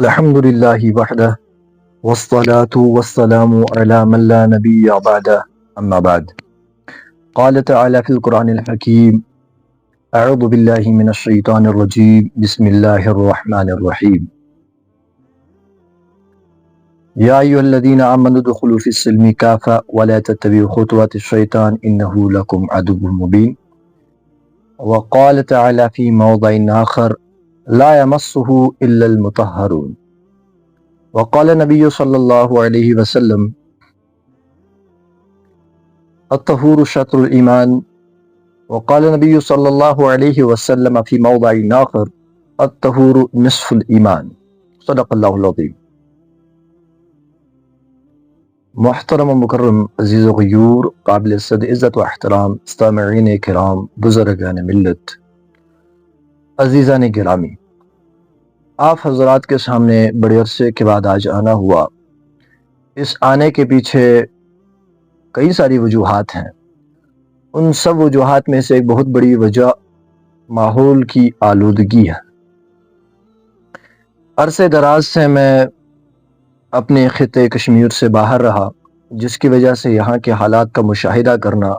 الحمد لله وحده والصلاة والسلام على من لا نبي بعده أما بعد. قال تعالى في القرآن الحكيم: أعوذ بالله من الشيطان الرجيم بسم الله الرحمن الرحيم. يا أيها الذين آمنوا ادخلوا في السلم كافة ولا تتبعوا خطوات الشيطان إنه لكم عدو مبين. وقال تعالى في موضع آخر: لا يمسه إلا المطهرون. وقال النبي صلى الله عليه وسلم: الطهور شطر الإيمان. وقال النبي صلى الله عليه وسلم في موضع آخر: الطهور نصف الإيمان. صدق اللہ العظیم. محترم و مکرم عزیز و غیور، قابل صد عزت و احترام سامعین کرام، بزرگان ملت، عزیزان گرامی، آپ حضرات کے سامنے بڑے عرصے کے بعد آج آنا ہوا. اس آنے کے پیچھے کئی ساری وجوہات ہیں. ان سب وجوہات میں سے ایک بہت بڑی وجہ ماحول کی آلودگی ہے. عرصے دراز سے میں اپنے خطے کشمیر سے باہر رہا، جس کی وجہ سے یہاں کے حالات کا مشاہدہ کرنا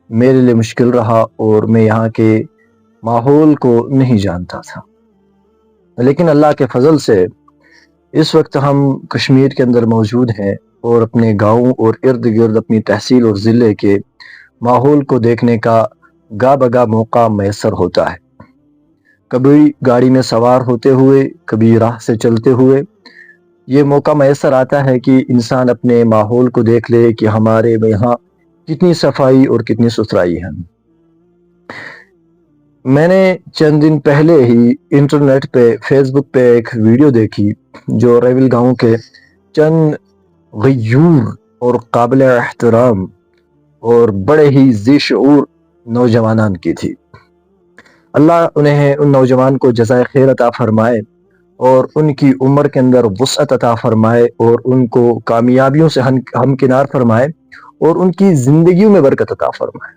میرے لیے مشکل رہا اور میں یہاں کے ماحول کو نہیں جانتا تھا. لیکن اللہ کے فضل سے اس وقت ہم کشمیر کے اندر موجود ہیں اور اپنے گاؤں اور ارد گرد اپنی تحصیل اور ضلع کے ماحول کو دیکھنے کا گاہ بگاہ موقع میسر ہوتا ہے. کبھی گاڑی میں سوار ہوتے ہوئے، کبھی راہ سے چلتے ہوئے یہ موقع میسر آتا ہے کہ انسان اپنے ماحول کو دیکھ لے کہ ہمارے یہاں کتنی صفائی اور کتنی ستھرائی ہے. میں نے چند دن پہلے ہی انٹرنیٹ پہ فیس بک پہ ایک ویڈیو دیکھی جو ریول گاؤں کے چند غیور اور قابل احترام اور بڑے ہی ذی شعور نوجوانان کی تھی. اللہ انہیں ان نوجوان کو جزائے خیر عطا فرمائے اور ان کی عمر کے اندر وسعت عطا فرمائے اور ان کو کامیابیوں سے ہمکنار فرمائے اور ان کی زندگیوں میں برکت عطا فرمائے.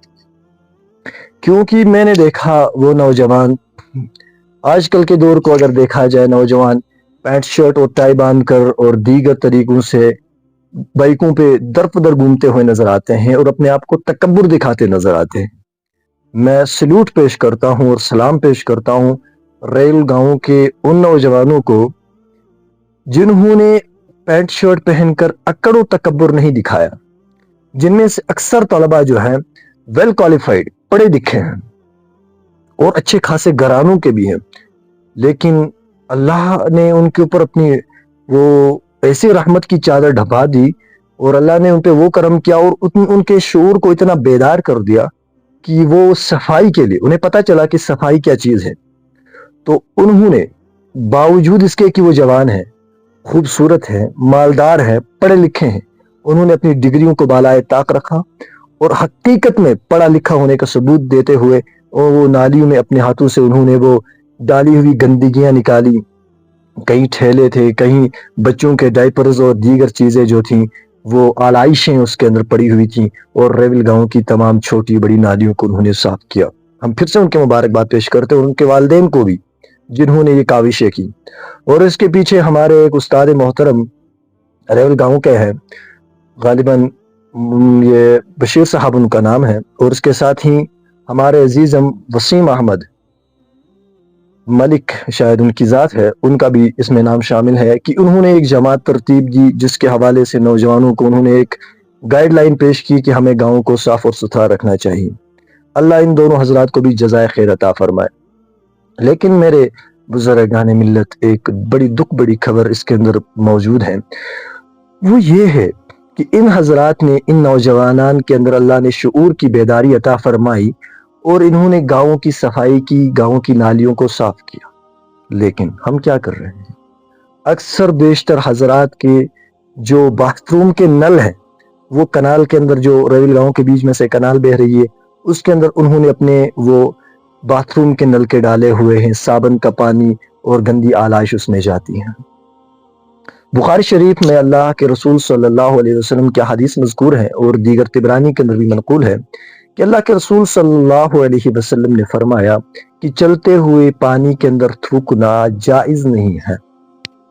کیونکہ میں نے دیکھا وہ نوجوان، آج کل کے دور کو اگر دیکھا جائے، نوجوان پینٹ شرٹ اور ٹائی باندھ کر اور دیگر طریقوں سے بائکوں پہ در گھومتے ہوئے نظر آتے ہیں اور اپنے آپ کو تکبر دکھاتے نظر آتے ہیں. میں سلوٹ پیش کرتا ہوں اور سلام پیش کرتا ہوں ریل گاؤں کے ان نوجوانوں کو جنہوں نے پینٹ شرٹ پہن کر اکڑ و تکبر نہیں دکھایا، جن میں سے اکثر طلبہ جو ہیں ویل کوالیفائڈ، پڑھے لکھے ہیں اور اچھے خاصے گھرانوں کے بھی ہیں، لیکن اللہ نے ان کے اوپر اپنی وہ ایسی رحمت کی چادر ڈھپا دی اور اللہ نے ان پہ وہ کرم کیا اور ان کے شعور کو اتنا بیدار کر دیا کہ وہ صفائی کے لیے انہیں پتہ چلا کہ صفائی کیا چیز ہے. تو انہوں نے باوجود اس کے کہ وہ جوان ہیں، خوبصورت ہیں، مالدار ہیں، پڑھے لکھے ہیں، انہوں نے اپنی ڈگریوں کو بالائے طاق رکھا اور حقیقت میں پڑھا لکھا ہونے کا ثبوت دیتے ہوئے اور وہ نالیوں میں اپنے ہاتھوں سے انہوں نے وہ ڈالی ہوئی گندگیاں نکالی. کہیں ٹھیلے تھے، کہیں بچوں کے ڈائپرز اور دیگر چیزیں جو تھیں وہ آلائشیں اس کے اندر پڑی ہوئی تھیں اور ریول گاؤں کی تمام چھوٹی بڑی نالیوں کو انہوں نے صاف کیا. ہم پھر سے ان کے مبارکباد پیش کرتے ہیں اور ان کے والدین کو بھی جنہوں نے یہ کاوشیں کی. اور اس کے پیچھے ہمارے ایک استاد محترم ریول گاؤں کے ہیں، غالباً یہ بشیر صاحب ان کا نام ہے، اور اس کے ساتھ ہی ہمارے عزیزم وسیم احمد ملک شاید ان کی ذات ہے، ان کا بھی اس میں نام شامل ہے کہ انہوں نے ایک جماعت ترتیب دی جس کے حوالے سے نوجوانوں کو انہوں نے ایک گائیڈ لائن پیش کی کہ ہمیں گاؤں کو صاف اور ستھرا رکھنا چاہیے. اللہ ان دونوں حضرات کو بھی جزائے خیر عطا فرمائے. لیکن میرے بزرگان ملت، ایک بڑی خبر اس کے اندر موجود ہے، وہ یہ ہے کہ ان حضرات نے، ان نوجوانان کے اندر اللہ نے شعور کی بیداری عطا فرمائی اور انہوں نے گاؤں کی صفائی کی، گاؤں کی نالیوں کو صاف کیا. لیکن ہم کیا کر رہے ہیں؟ اکثر بیشتر حضرات کے جو باتھ روم کے نل ہیں، وہ کنال کے اندر، جو ریول گاؤں کے بیچ میں سے کنال بہ رہی ہے، اس کے اندر انہوں نے اپنے وہ باتھ روم کے نل کے ڈالے ہوئے ہیں، صابن کا پانی اور گندی آلائش اس میں جاتی ہیں. بخاری شریف میں اللہ کے رسول صلی اللہ علیہ وسلم کی حدیث مذکور ہے اور دیگر طبرانی کے اندر بھی منقول ہے کہ اللہ کے رسول صلی اللہ علیہ وسلم نے فرمایا کہ چلتے ہوئے پانی کے اندر تھوکنا جائز نہیں ہے.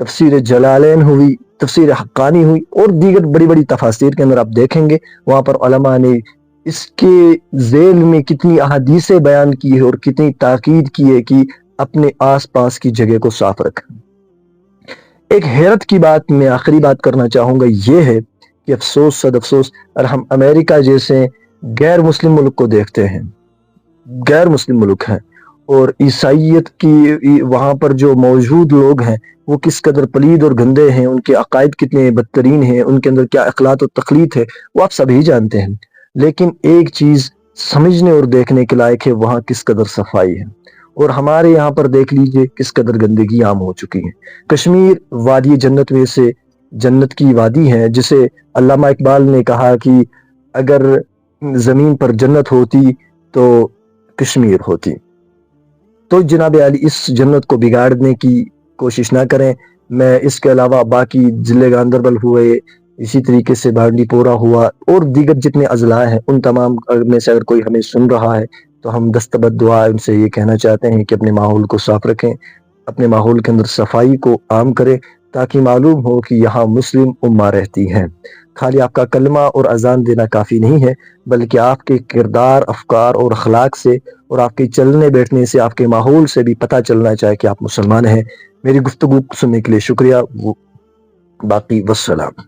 تفسیر جلالین ہوئی، تفسیر حقانی ہوئی، اور دیگر بڑی بڑی تفاسیر کے اندر آپ دیکھیں گے وہاں پر علماء نے اس کے ذیل میں کتنی احادیثیں بیان کی ہے اور کتنی تاکید کی ہے کہ اپنے آس پاس کی جگہ کو صاف رکھیں۔ ایک حیرت کی بات میں آخری بات کرنا چاہوں گا، یہ ہے کہ افسوس صد افسوس اور ہم امریکہ جیسے غیر مسلم ملک کو دیکھتے ہیں، غیر مسلم ملک ہیں، اور عیسائیت کی وہاں پر جو موجود لوگ ہیں وہ کس قدر پلید اور گندے ہیں، ان کے عقائد کتنے بدترین ہیں، ان کے اندر کیا اخلاط و تخلیط ہے، وہ آپ سبھی جانتے ہیں۔ لیکن ایک چیز سمجھنے اور دیکھنے کے لائق ہے، وہاں کس قدر صفائی ہے، اور ہمارے یہاں پر دیکھ لیجئے کس قدر گندگی عام ہو چکی ہے۔ کشمیر وادی جنت میں سے جنت کی وادی ہے، جسے علامہ اقبال نے کہا کہ اگر زمین پر جنت ہوتی تو کشمیر ہوتی۔ تو جناب علی اس جنت کو بگاڑنے کی کوشش نہ کریں۔ میں اس کے علاوہ باقی ضلع گاندربل ہوئے، اسی طریقے سے بانڈی پورہ ہوا، اور دیگر جتنے اضلاع ہیں ان تمام میں سے اگر کوئی ہمیں سن رہا ہے تو ہم دستبد دعا ان سے یہ کہنا چاہتے ہیں کہ اپنے ماحول کو صاف رکھیں، اپنے ماحول کے اندر صفائی کو عام کریں، تاکہ معلوم ہو کہ یہاں مسلم امہ رہتی ہیں۔ خالی آپ کا کلمہ اور اذان دینا کافی نہیں ہے، بلکہ آپ کے کردار، افکار اور اخلاق سے اور آپ کے چلنے بیٹھنے سے، آپ کے ماحول سے بھی پتہ چلنا چاہے کہ آپ مسلمان ہیں۔ میری گفتگو سننے کے لیے شکریہ، باقی والسلام۔